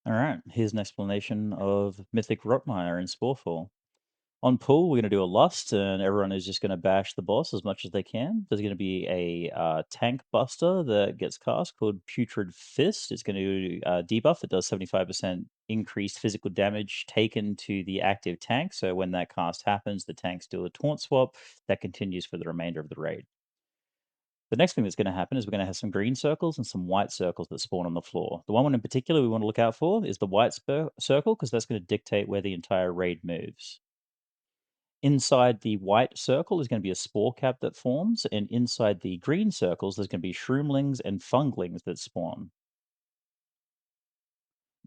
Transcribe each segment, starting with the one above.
All right, here's an explanation of Mythic Rotmire in Sporefall. On pool, we're going to do a lust, and everyone is just going to bash the boss as much as they can. There's going to be a tank buster that gets cast called Putrid Fist. It's going to debuff. It does 75% increased physical damage taken to the active tank. So when that cast happens, the tanks do a taunt swap that continues for the remainder of the raid. The next thing that's going to happen is we're going to have some green circles and some white circles that spawn on the floor. The one in particular we want to look out for is the white circle because that's going to dictate where the entire raid moves. Inside the white circle is going to be a spore cap that forms, and inside the green circles, there's going to be shroomlings and funglings that spawn.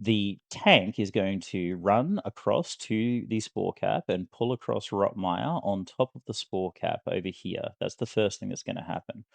The tank is going to run across to the spore cap and pull across Rotmire on top of the spore cap over here. That's the first thing that's going to happen.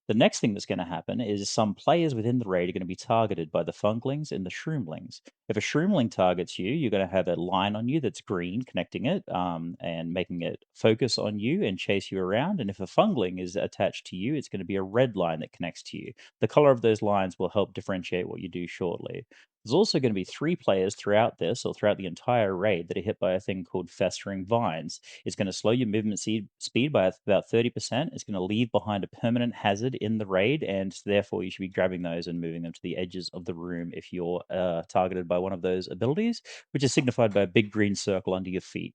The next thing that's going to happen is some players within the raid are going to be targeted by the funglings and the shroomlings. If a shroomling targets you, you're going to have a line on you that's green connecting it and making it focus on you and chase you around. And if a fungling is attached to you, it's going to be a red line that connects to you. The color of those lines will help differentiate what you do shortly. There's also going to be three players throughout this or throughout the entire raid that are hit by a thing called festering vines. It's going to slow your movement speed by about 30%. It's going to leave behind a permanent hazard in the raid, and therefore you should be grabbing those and moving them to the edges of the room if you're targeted by one of those abilities, which is signified by a big green circle under your feet.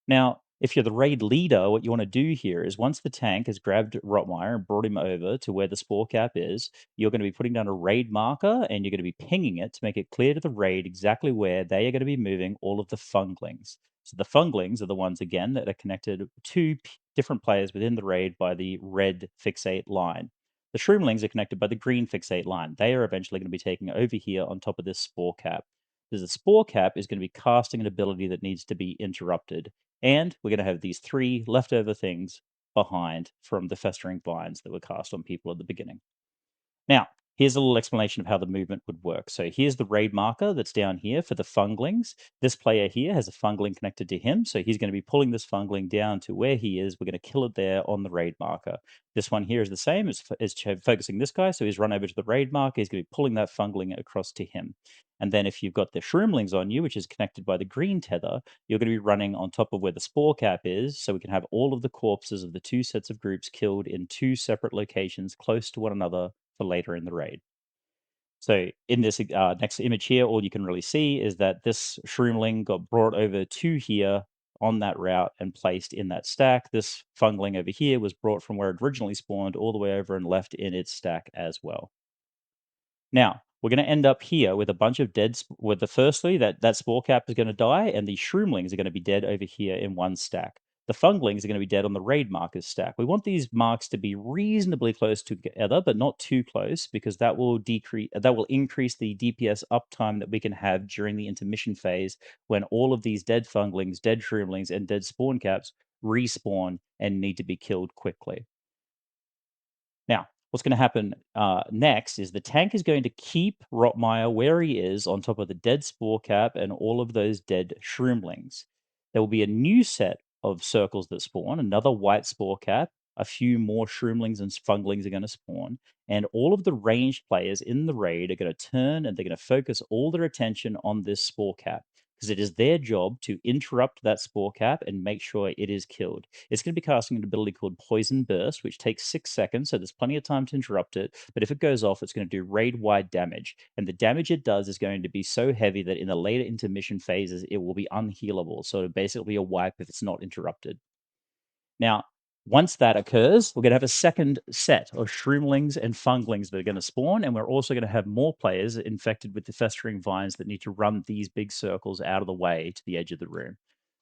Now, if you're the raid leader, what you want to do here is once the tank has grabbed Rotmire and brought him over to where the spore cap is, you're going to be putting down a raid marker and you're going to be pinging it to make it clear to the raid exactly where they are going to be moving all of the funglings. So the funglings are the ones, again, that are connected to different players within the raid by the red fixate line. The shroomlings are connected by the green fixate line. They are eventually going to be taking over here on top of this spore cap. Because the spore cap is going to be casting an ability that needs to be interrupted. And we're going to have these three leftover things behind from the festering vines that were cast on people at the beginning. Now, here's a little explanation of how the movement would work. So here's the raid marker that's down here for the funglings. This player here has a fungling connected to him, so he's going to be pulling this fungling down to where he is. We're going to kill it there on the raid marker. This one here is the same as focusing this guy, so he's run over to the raid marker. He's going to be pulling that fungling across to him. And then if you've got the shroomlings on you, which is connected by the green tether, you're going to be running on top of where the spore cap is, so we can have all of the corpses of the two sets of groups killed in two separate locations close to one another for later in the raid. So in this next image here, all you can really see is that this shroomling got brought over to here on that route and placed in that stack. This fungling over here was brought from where it originally spawned all the way over and left in its stack as well. Now, we're going to end up here with a bunch of dead, with the firstly, that spore cap is going to die, and the shroomlings are going to be dead over here in one stack. The funglings are going to be dead on the raid markers stack. We want these marks to be reasonably close together, but not too close, because that will increase the DPS uptime that we can have during the intermission phase when all of these dead funglings, dead shroomlings, and dead spawn caps respawn and need to be killed quickly. Now, what's going to happen next is the tank is going to keep Rotmire where he is on top of the dead spore cap and all of those dead shroomlings. There will be a new set of circles that spawn, another white spore cap, a few more shroomlings and funglings are going to spawn, and all of the ranged players in the raid are going to turn and they're going to focus all their attention on this spore cap because it is their job to interrupt that spore cap and make sure it is killed. It's going to be casting an ability called Poison Burst, which takes 6 seconds, so there's plenty of time to interrupt it. But if it goes off, it's going to do raid-wide damage. And the damage it does is going to be so heavy that in the later intermission phases, it will be unhealable. So it'll basically be a wipe if it's not interrupted. Now, once that occurs, we're going to have a second set of shroomlings and funglings that are going to spawn, and we're also going to have more players infected with the festering vines that need to run these big circles out of the way to the edge of the room.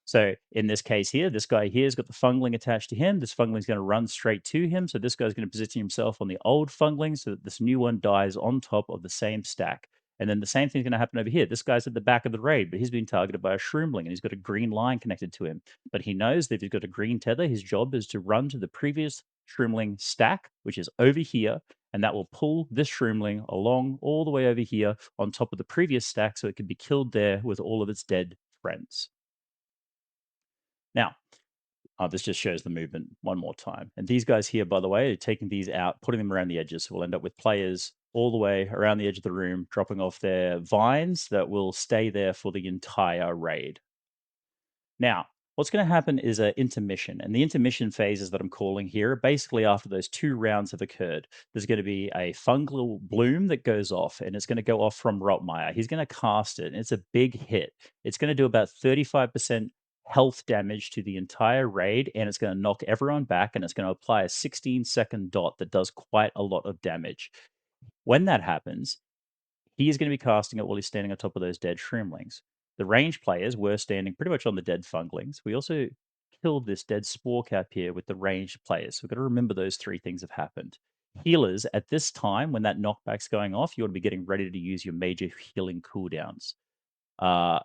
So in this case here, this guy here has got the fungling attached to him. This fungling's going to run straight to him. So this guy's going to position himself on the old fungling so that this new one dies on top of the same stack. And then the same thing's going to happen over here. This guy's at the back of the raid, but he's been targeted by a shroomling and he's got a green line connected to him. But he knows that if he's got a green tether, his job is to run to the previous shroomling stack, which is over here, and that will pull this shroomling along all the way over here on top of the previous stack so it can be killed there with all of its dead friends. Now, this just shows the movement one more time. And these guys here, by the way, are taking these out, putting them around the edges. So we'll end up with players all the way around the edge of the room, dropping off their vines that will stay there for the entire raid. Now, what's going to happen is an intermission. And the intermission phases that I'm calling here, basically after those 2 rounds have occurred, there's going to be a fungal bloom that goes off, and it's going to go off from Rotmire. He's going to cast it, and it's a big hit. It's going to do about 35% health damage to the entire raid, and it's going to knock everyone back, and it's going to apply a 16-second dot that does quite a lot of damage. When that happens, he is going to be casting it while he's standing on top of those dead shroomlings. The range players were standing pretty much on the dead funglings. We also killed this dead spore cap here with the ranged players. So we've got to remember those 3 things have happened. Healers, at this time, when that knockback's going off, you ought to be getting ready to use your major healing cooldowns. Uh,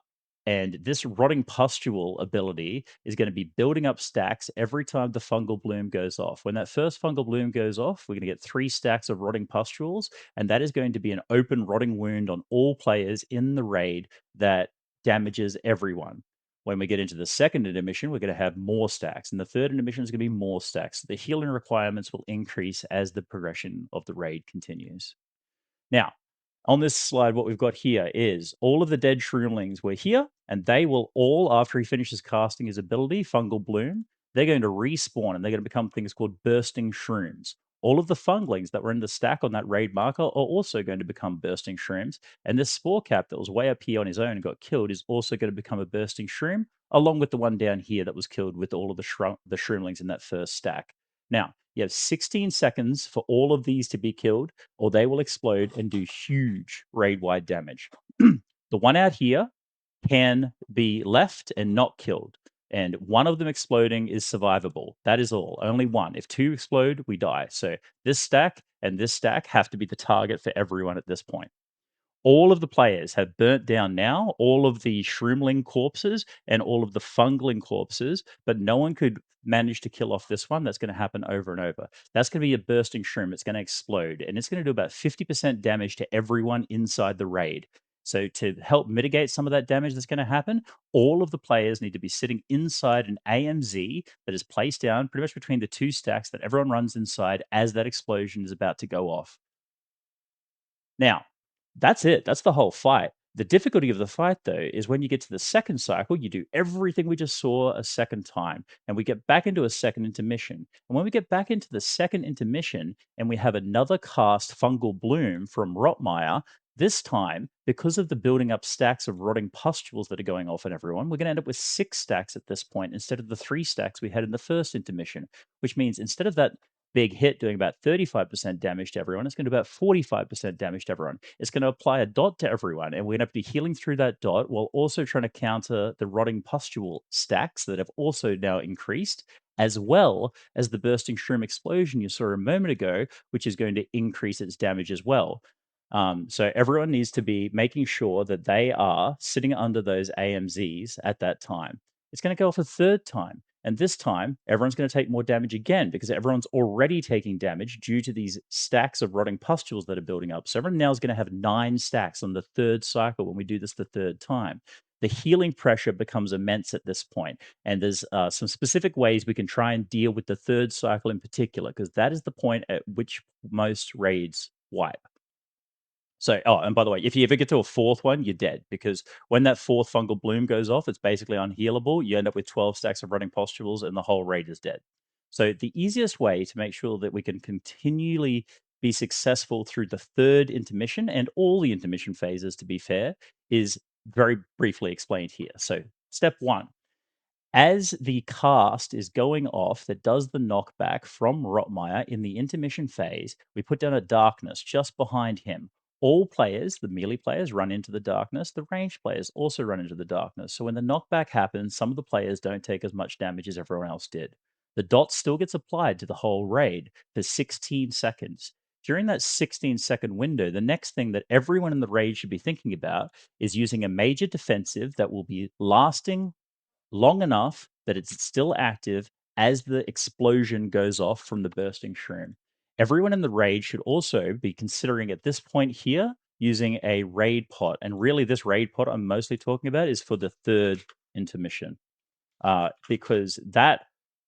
and this rotting pustule ability is going to be building up stacks every time the fungal bloom goes off. When that first fungal bloom goes off, we're going to get 3 stacks of rotting pustules, and that is going to be an open rotting wound on all players in the raid that damages everyone. When we get into the second intermission, we're going to have more stacks, and the third intermission is going to be more stacks. The healing requirements will increase as the progression of the raid continues. Now, on this slide, what we've got here is all of the dead shroomlings were here, and they will all, after he finishes casting his ability, Fungal Bloom, they're going to respawn and they're going to become things called bursting shrooms. All of the funglings that were in the stack on that raid marker are also going to become bursting shrooms. And this spore cap that was way up here on his own and got killed is also going to become a bursting shroom, along with the one down here that was killed with all of the shroomlings in that first stack. Now, you have 16 seconds for all of these to be killed, or they will explode and do huge raid wide damage. The one out here can be left and not killed. And one of them exploding is survivable. That is all. Only one. If 2 explode, we die. So this stack and this stack have to be the target for everyone at this point. All of the players have burnt down now all of the shroomling corpses and all of the fungling corpses, but no one could manage to kill off this one. That's going to happen over and over. That's going to be a bursting shroom. It's going to explode, and it's going to do about 50% damage to everyone inside the raid. So, to help mitigate some of that damage that's going to happen, all of the players need to be sitting inside an AMZ that is placed down pretty much between the 2 stacks that everyone runs inside as that explosion is about to go off. Now, that's it. That's the whole fight. The difficulty of the fight, though, is when you get to the second cycle, you do everything we just saw a second time, and we get back into a second intermission. And when we get back into the second intermission and we have another cast fungal bloom from Rotmire, this time, because of the building up stacks of rotting pustules that are going off on everyone, we're going to end up with 6 stacks at this point instead of the 3 stacks we had in the first intermission, which means instead of that big hit doing about 35% damage to everyone, it's going to do about 45% damage to everyone. It's going to apply a dot to everyone, and we're going to be healing through that dot while also trying to counter the rotting pustule stacks that have also now increased, as well as the bursting shroom explosion you saw a moment ago, which is going to increase its damage as well. So everyone needs to be making sure that they are sitting under those AMZs at that time. It's going to go off a third time. And this time, everyone's going to take more damage again because everyone's already taking damage due to these stacks of rotting pustules that are building up. So everyone now is going to have 9 stacks on the third cycle when we do this the third time. The healing pressure becomes immense at this point, and there's some specific ways we can try and deal with the third cycle in particular, because that is the point at which most raids wipe. So, oh, and by the way, if you ever get to a fourth one, you're dead because when that fourth fungal bloom goes off, it's basically unhealable. You end up with 12 stacks of running pustules and the whole raid is dead. So, the easiest way to make sure that we can continually be successful through the third intermission and all the intermission phases, to be fair, is very briefly explained here. So, step 1, as the cast is going off that does the knockback from Rotmire in the intermission phase, we put down a darkness just behind him. All players, the melee players, run into the darkness. The ranged players also run into the darkness. So when the knockback happens, some of the players don't take as much damage as everyone else did. The dot still gets applied to the whole raid for 16 seconds. During that 16-second window, the next thing that everyone in the raid should be thinking about is using a major defensive that will be lasting long enough that it's still active as the explosion goes off from the bursting shroom. Everyone in the raid should also be considering at this point here using a raid pot. And really, this raid pot I'm mostly talking about is for the third intermission, because that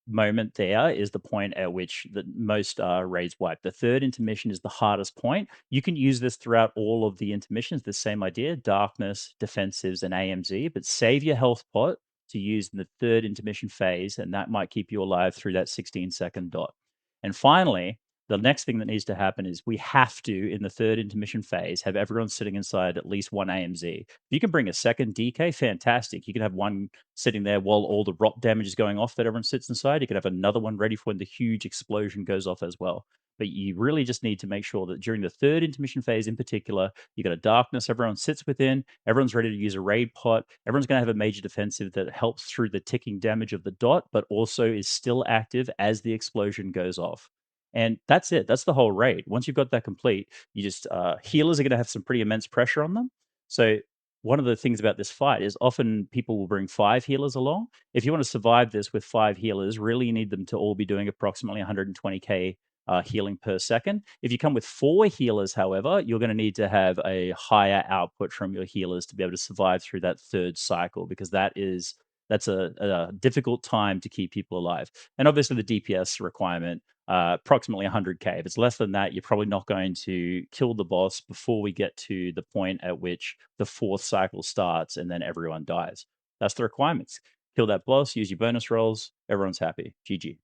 moment there is the point at which the most raids wipe. The third intermission is the hardest point. You can use this throughout all of the intermissions, the same idea, darkness, defensives, and AMZ, but save your health pot to use in the third intermission phase, and that might keep you alive through that 16-second dot. And finally, the next thing that needs to happen is we have to, in the third intermission phase, have everyone sitting inside at least one AMZ. If you can bring a second DK, fantastic. You can have one sitting there while all the rot damage is going off that everyone sits inside. You can have another one ready for when the huge explosion goes off as well. But you really just need to make sure that during the third intermission phase in particular, you got a darkness everyone sits within, everyone's ready to use a raid pot, everyone's going to have a major defensive that helps through the ticking damage of the dot, but also is still active as the explosion goes off. And that's it. That's the whole raid. Once you've got that complete, you just healers are going to have some pretty immense pressure on them. So one of the things about this fight is often people will bring 5 healers along. If you want to survive this with 5 healers, really you need them to all be doing approximately 120k healing per second. If you come with 4 healers, however, you're going to need to have a higher output from your healers to be able to survive through that third cycle, because that's a difficult time to keep people alive. And obviously the DPS requirement, approximately 100k. If it's less than that, you're probably not going to kill the boss before we get to the point at which the 4th cycle starts and then everyone dies. That's the requirements. Kill that boss, use your bonus rolls, everyone's happy. GG.